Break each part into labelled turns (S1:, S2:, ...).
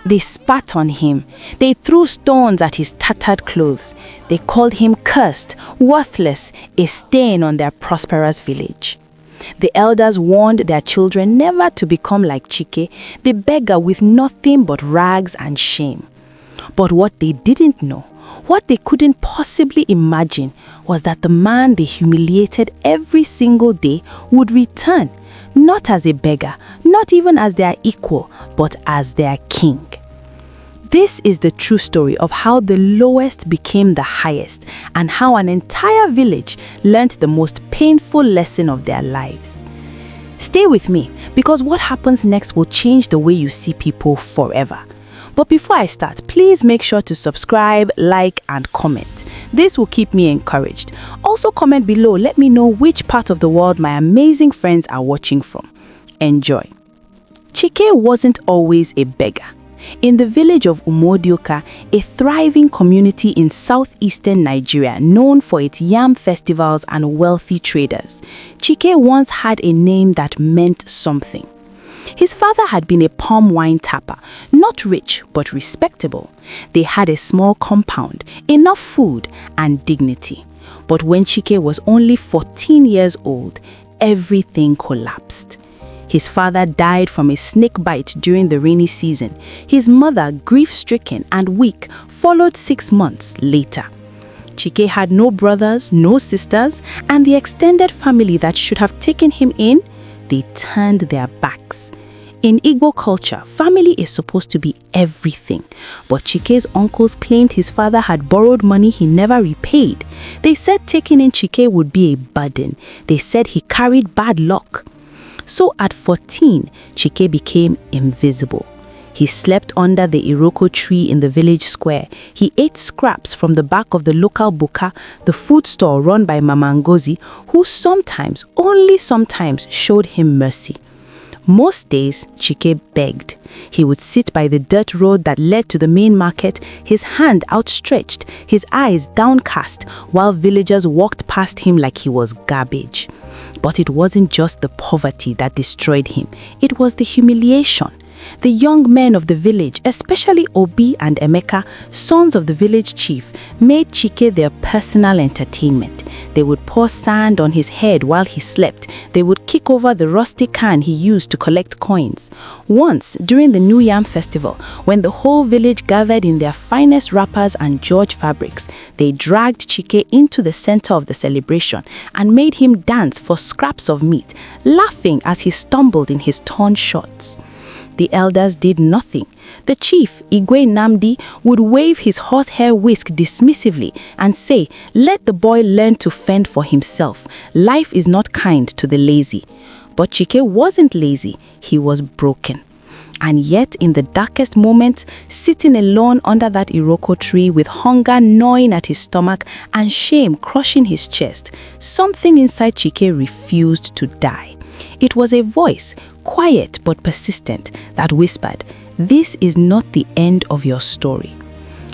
S1: They spat on him. They threw stones at his tattered clothes. They called him cursed, worthless, a stain on their prosperous village. The elders warned their children never to become like Chike, the beggar with nothing but rags and shame. But what they didn't know, what they couldn't possibly imagine, was that the man they humiliated every single day would return, not as a beggar, not even as their equal, but as their king. This is the true story of how the lowest became the highest and how an entire village learnt the most painful lesson of their lives. Stay with me, because what happens next will change the way you see people forever. But before I start, please make sure to subscribe, like, and comment. This will keep me encouraged. Also comment below, let me know which part of the world my amazing friends are watching from. Enjoy. Chike wasn't always a beggar. In the village of Umodioka, a thriving community in southeastern Nigeria known for its yam festivals and wealthy traders, Chike once had a name that meant something. His father had been a palm wine tapper, not rich but respectable. They had a small compound, enough food and dignity. But when Chike was only 14 years old, everything collapsed. His father died from a snake bite during the rainy season. His mother, grief-stricken and weak, followed 6 months later. Chike had no brothers, no sisters, and the extended family that should have taken him in, they turned their backs. In Igbo culture, family is supposed to be everything. But Chike's uncles claimed his father had borrowed money he never repaid. They said taking in Chike would be a burden. They said he carried bad luck. So at 14, Chike became invisible. He slept under the iroko tree in the village square. He ate scraps from the back of the local buka, the food store run by Mama Ngozi, who sometimes, only sometimes, showed him mercy. Most days, Chike begged. He would sit by the dirt road that led to the main market, his hand outstretched, his eyes downcast, while villagers walked past him like he was garbage. But it wasn't just the poverty that destroyed him, it was the humiliation. The young men of the village, especially Obi and Emeka, sons of the village chief, made Chike their personal entertainment. They would pour sand on his head while he slept. They would kick over the rusty can he used to collect coins. Once, during the New Yam festival, when the whole village gathered in their finest wrappers and George fabrics, they dragged Chike into the center of the celebration and made him dance for scraps of meat, laughing as he stumbled in his torn shorts. The elders did nothing. The chief, Igwe Namdi, would wave his horsehair whisk dismissively and say, "Let the boy learn to fend for himself. Life is not kind to the lazy." But Chike wasn't lazy, he was broken. And yet, in the darkest moments, sitting alone under that iroko tree with hunger gnawing at his stomach and shame crushing his chest, something inside Chike refused to die. It was a voice, quiet but persistent, that whispered, "This is not the end of your story."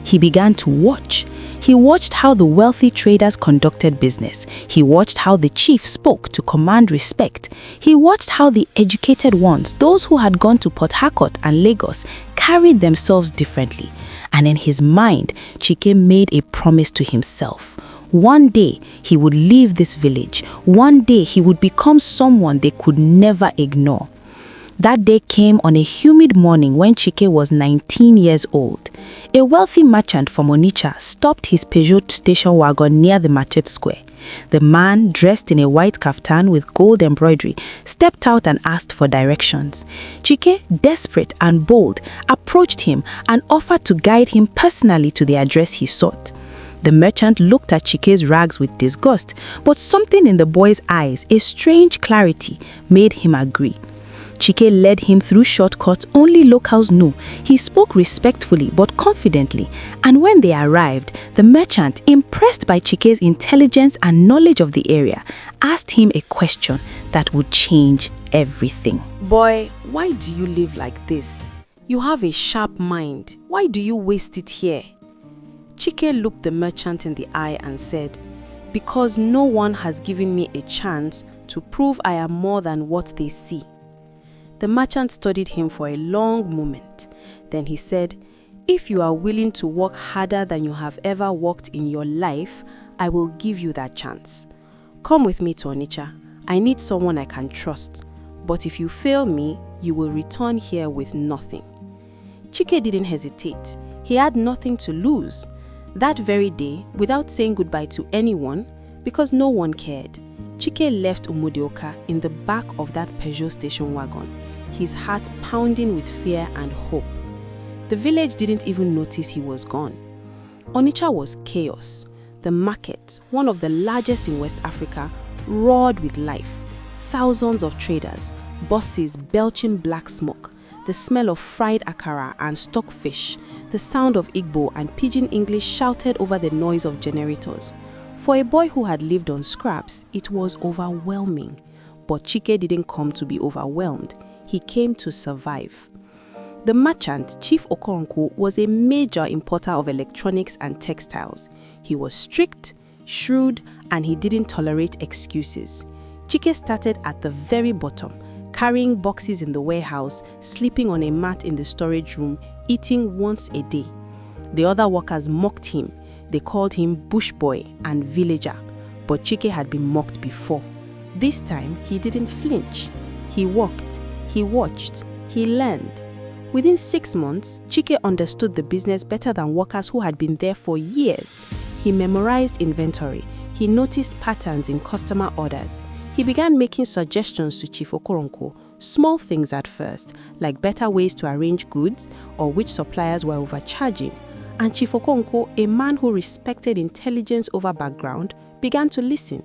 S1: He began to watch. He watched how the wealthy traders conducted business. He watched how the chief spoke to command respect. He watched how the educated ones, those who had gone to Port Harcourt and Lagos, carried themselves differently. And in his mind, Chike made a promise to himself. One day, he would leave this village. One day, he would become someone they could never ignore. That day came on a humid morning when Chike was 19 years old. A wealthy merchant from Onitsha stopped his Peugeot station wagon near the market square. The man, dressed in a white kaftan with gold embroidery, stepped out and asked for directions. Chike, desperate and bold, approached him and offered to guide him personally to the address he sought. The merchant looked at Chike's rags with disgust, but something in the boy's eyes, a strange clarity, made him agree. Chike led him through shortcuts only locals knew. He spoke respectfully but confidently, and when they arrived, the merchant, impressed by Chike's intelligence and knowledge of the area, asked him a question that would change everything. "Boy, why do you live like this? You have a sharp mind. Why do you waste it here?" Chike looked the merchant in the eye and said, "Because no one has given me a chance to prove I am more than what they see." The merchant studied him for a long moment. Then he said, "If you are willing to work harder than you have ever worked in your life, I will give you that chance. Come with me to Onitsha. I need someone I can trust. But if you fail me, you will return here with nothing." Chike didn't hesitate. He had nothing to lose. That very day, without saying goodbye to anyone, because no one cared, Chike left Umudioka in the back of that Peugeot station wagon, his heart pounding with fear and hope. The village didn't even notice he was gone. Onitsha was chaos. The market, one of the largest in West Africa, roared with life. Thousands of traders, buses belching black smoke, the smell of fried akara and stockfish, the sound of Igbo and pidgin English shouted over the noise of generators. For a boy who had lived on scraps, it was overwhelming. But Chike didn't come to be overwhelmed. He came to survive. The merchant, Chief Okoronko, was a major importer of electronics and textiles. He was strict, shrewd, and he didn't tolerate excuses. Chike started at the very bottom, carrying boxes in the warehouse, sleeping on a mat in the storage room, eating once a day. The other workers mocked him. They called him bush boy and villager. But Chike had been mocked before. This time, he didn't flinch. He walked, he watched, he learned. Within 6 months, Chike understood the business better than workers who had been there for years. He memorized inventory. He noticed patterns in customer orders. He began making suggestions to Chief Okoronko, small things at first, like better ways to arrange goods or which suppliers were overcharging. And Chief Okoronko, a man who respected intelligence over background, began to listen.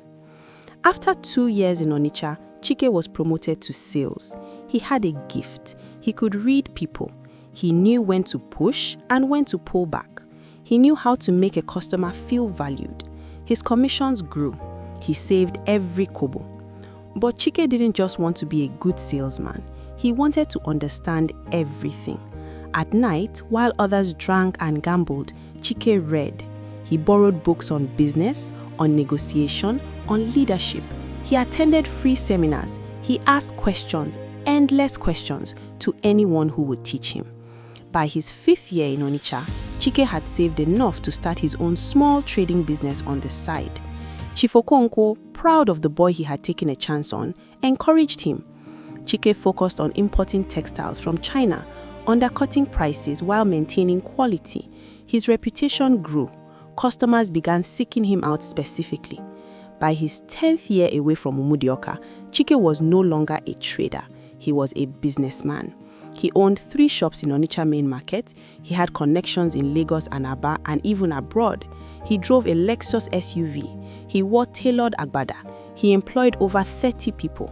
S1: After 2 years in Onitsha, Chike was promoted to sales. He had a gift. He could read people. He knew when to push and when to pull back. He knew how to make a customer feel valued. His commissions grew. He saved every kobo. But Chike didn't just want to be a good salesman. He wanted to understand everything. At night, while others drank and gambled, Chike read. He borrowed books on business, on negotiation, on leadership. He attended free seminars. He asked questions, endless questions, to anyone who would teach him. By his 5th year in Onitsha, Chike had saved enough to start his own small trading business on the side. Chief Okoronko, proud of the boy he had taken a chance on, encouraged him. Chike focused on importing textiles from China, undercutting prices while maintaining quality. His reputation grew. Customers began seeking him out specifically. By his 10th year away from Umudioka, Chike was no longer a trader. He was a businessman. He owned 3 shops in Onitsha main market. He had connections in Lagos and Aba and even abroad. He drove a Lexus SUV. He wore tailored agbada. He employed over 30 people.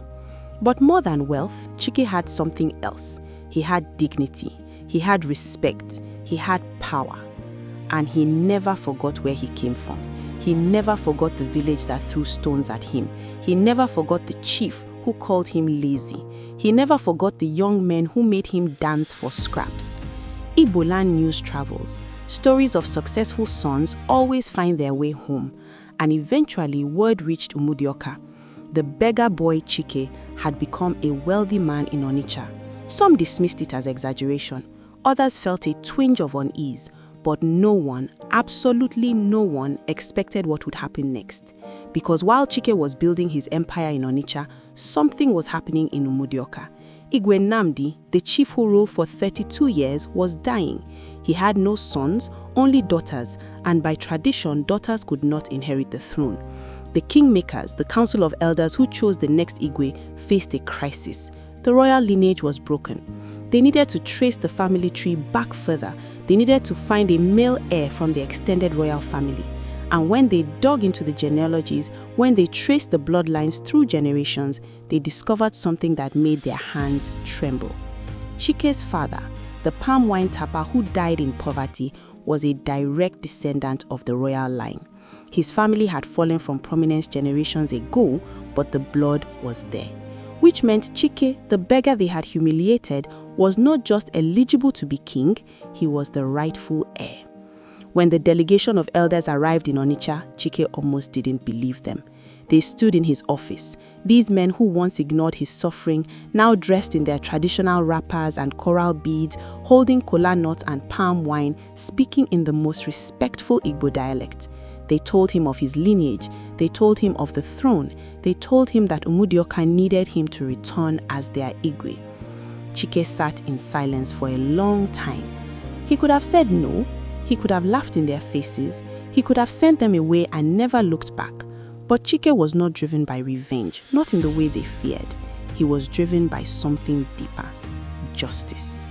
S1: But more than wealth, Chike had something else. He had dignity. He had respect. He had power. And he never forgot where he came from. He never forgot the village that threw stones at him. He never forgot the chief who called him lazy. He never forgot the young men who made him dance for scraps. Igbo land news travels. Stories of successful sons always find their way home. And eventually word reached Umudioka. The beggar boy Chike had become a wealthy man in Onitsha. Some dismissed it as exaggeration. Others felt a twinge of unease. But no one, absolutely no one, expected what would happen next. Because while Chike was building his empire in Onitsha, something was happening in Umudioka. Igwe Namdi, the chief who ruled for 32 years, was dying. He had no sons, only daughters, and by tradition, daughters could not inherit the throne. The kingmakers, the council of elders who chose the next Igwe, faced a crisis. The royal lineage was broken. They needed to trace the family tree back further. They needed to find a male heir from the extended royal family. And when they dug into the genealogies, when they traced the bloodlines through generations, they discovered something that made their hands tremble. Chike's father, the palm wine tapper who died in poverty, was a direct descendant of the royal line. His family had fallen from prominence generations ago, but the blood was there. Which meant Chike, the beggar they had humiliated, was not just eligible to be king, he was the rightful heir. When the delegation of elders arrived in Onitsha, Chike almost didn't believe them. They stood in his office. These men who once ignored his suffering, now dressed in their traditional wrappers and coral beads, holding kola nuts and palm wine, speaking in the most respectful Igbo dialect. They told him of his lineage. They told him of the throne. They told him that Umudioka needed him to return as their Igwe. Chike sat in silence for a long time. He could have said no. He could have laughed in their faces. He could have sent them away and never looked back. But Chike was not driven by revenge, not in the way they feared. He was driven by something deeper: justice.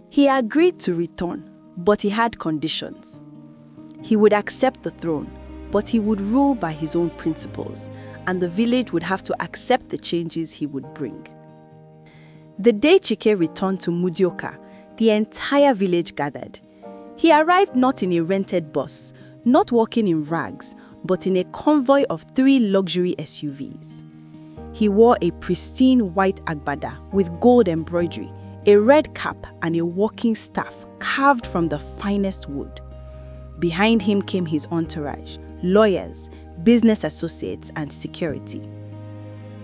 S2: He agreed to return, but he had conditions. He would accept the throne, but he would rule by his own principles, and the village would have to accept the changes he would bring. The day Chike returned to Mudioka, the entire village gathered. He arrived not in a rented bus, not walking in rags, but in a convoy of 3 luxury SUVs. He wore a pristine white agbada with gold embroidery, a red cap, and a walking staff carved from the finest wood. Behind him came his entourage, lawyers, business associates, and security.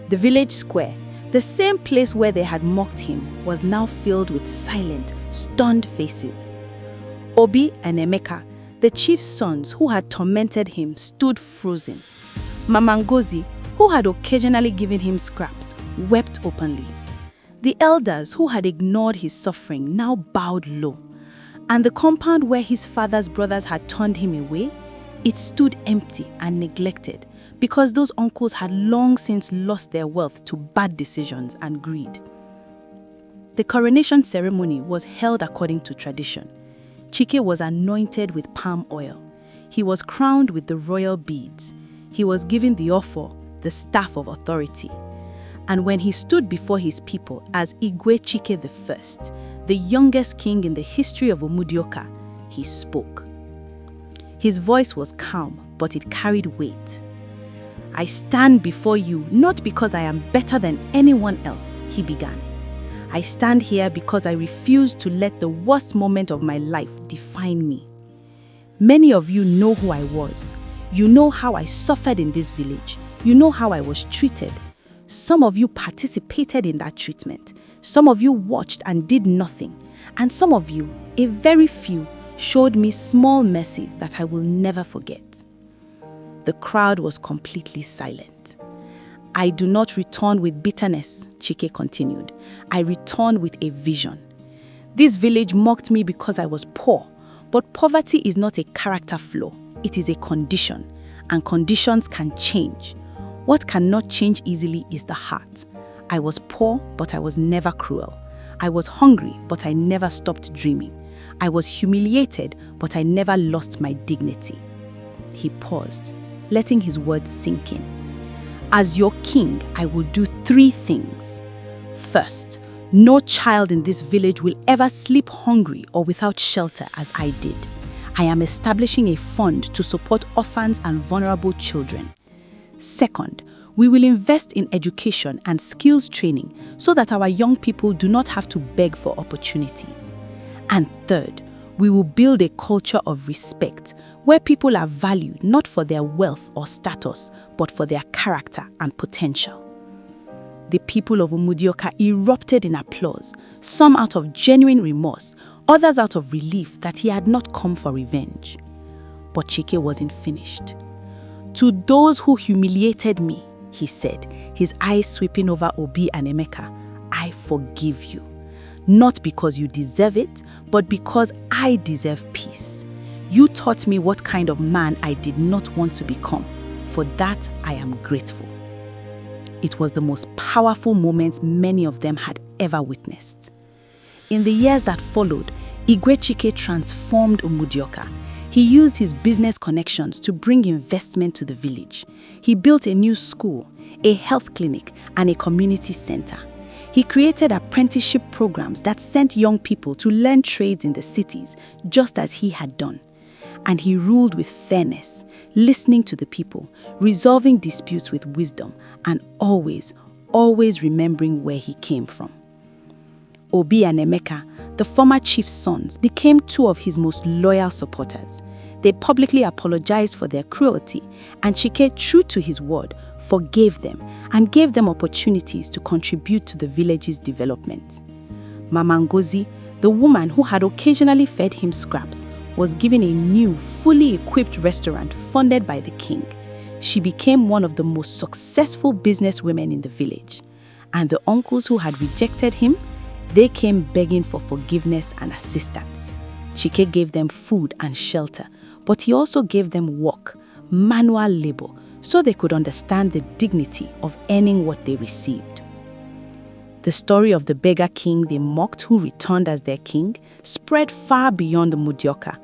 S2: The village square, the same place where they had mocked him, was now filled with silent, stunned faces. Obi and Emeka, the chief's sons who had tormented him, stood frozen. Mama Ngozi, who had occasionally given him scraps, wept openly. The elders who had ignored his suffering now bowed low. And the compound where his father's brothers had turned him away, it stood empty and neglected because those uncles had long since lost their wealth to bad decisions and greed. The coronation ceremony was held according to tradition. Chike was anointed with palm oil. He was crowned with the royal beads. He was given the offer, the staff of authority. And when he stood before his people as Igwe Chike I, the youngest king in the history of Umudioka, he spoke. His voice was calm, but it carried weight. "I stand before you not because I am better than anyone else," he began. "I stand here because I refuse to let the worst moment of my life define me. Many of you know who I was. You know how I suffered in this village. You know how I was treated. Some of you participated in that treatment. Some of you watched and did nothing. And some of you, a very few, showed me small mercies that I will never forget." The crowd was completely silent. "I do not return with bitterness," Chike continued. "I return with a vision. This village mocked me because I was poor, but poverty is not a character flaw. It is a condition, and conditions can change. What cannot change easily is the heart. I was poor, but I was never cruel. I was hungry, but I never stopped dreaming. I was humiliated, but I never lost my dignity." He paused, letting his words sink in. "As your king, I will do 3 things. First, no child in this village will ever sleep hungry or without shelter as I did. I am establishing a fund to support orphans and vulnerable children. Second, we will invest in education and skills training so that our young people do not have to beg for opportunities. And third, we will build a culture of respect where people are valued not for their wealth or status, but for their character and potential." The people of Umudioka erupted in applause, some out of genuine remorse, others out of relief that he had not come for revenge. But Chike wasn't finished. "To those who humiliated me," he said, his eyes sweeping over Obi and Emeka, "I forgive you. Not because you deserve it, but because I deserve peace. You taught me what kind of man I did not want to become. For that, I am grateful." It was the most powerful moment many of them had ever witnessed. In the years that followed, Igwe Chike transformed Umudioka. He used his business connections to bring investment to the village. He built a new school, a health clinic, and a community center. He created apprenticeship programs that sent young people to learn trades in the cities, just as he had done. And he ruled with fairness, listening to the people, resolving disputes with wisdom, and always remembering where he came from. Obi and Emeka, the former chief's sons, became 2 of his most loyal supporters. They publicly apologized for their cruelty, and Chike, true to his word, forgave them and gave them opportunities to contribute to the village's development. Mama Ngozi, the woman who had occasionally fed him scraps, was given a new, fully equipped restaurant funded by the king. She became one of the most successful businesswomen in the village. And the uncles who had rejected him, they came begging for forgiveness and assistance. Chike gave them food and shelter, but he also gave them work, manual labor, so they could understand the dignity of earning what they received. The story of the beggar king they mocked who returned as their king spread far beyond the Mudioka.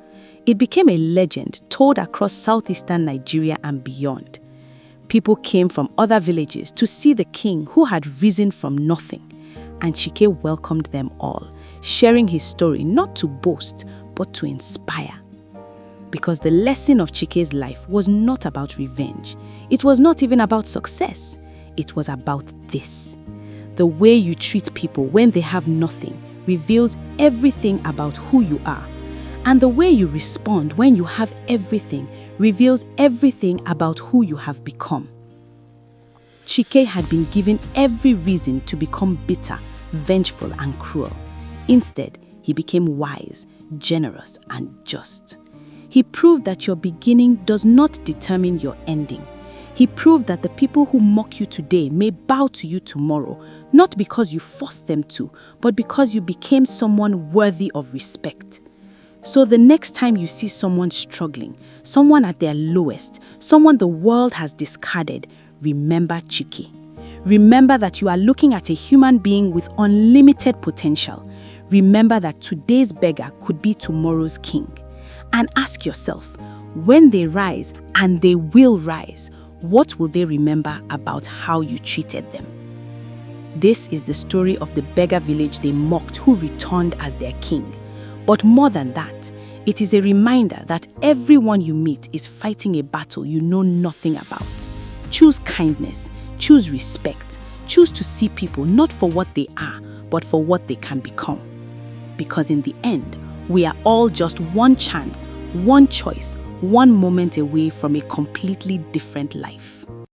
S2: It became a legend told across southeastern Nigeria and beyond. People came from other villages to see the king who had risen from nothing, and Chike welcomed them all, sharing his story not to boast, but to inspire. Because the lesson of Chike's life was not about revenge. It was not even about success. It was about this. The way you treat people when they have nothing reveals everything about who you are. And the way you respond when you have everything reveals everything about who you have become. Chike had been given every reason to become bitter, vengeful, and cruel. Instead, he became wise, generous, and just. He proved that your beginning does not determine your ending. He proved that the people who mock you today may bow to you tomorrow, not because you forced them to, but because you became someone worthy of respect. So the next time you see someone struggling, someone at their lowest, someone the world has discarded, remember Chike. Remember that you are looking at a human being with unlimited potential. Remember that today's beggar could be tomorrow's king. And ask yourself, when they rise, and they will rise, what will they remember about how you treated them? This is the story of the beggar village they mocked who returned as their king. But more than that, it is a reminder that everyone you meet is fighting a battle you know nothing about. Choose kindness, choose respect, choose to see people not for what they are, but for what they can become. Because in the end, we are all just one chance, one choice, one moment away from a completely different life.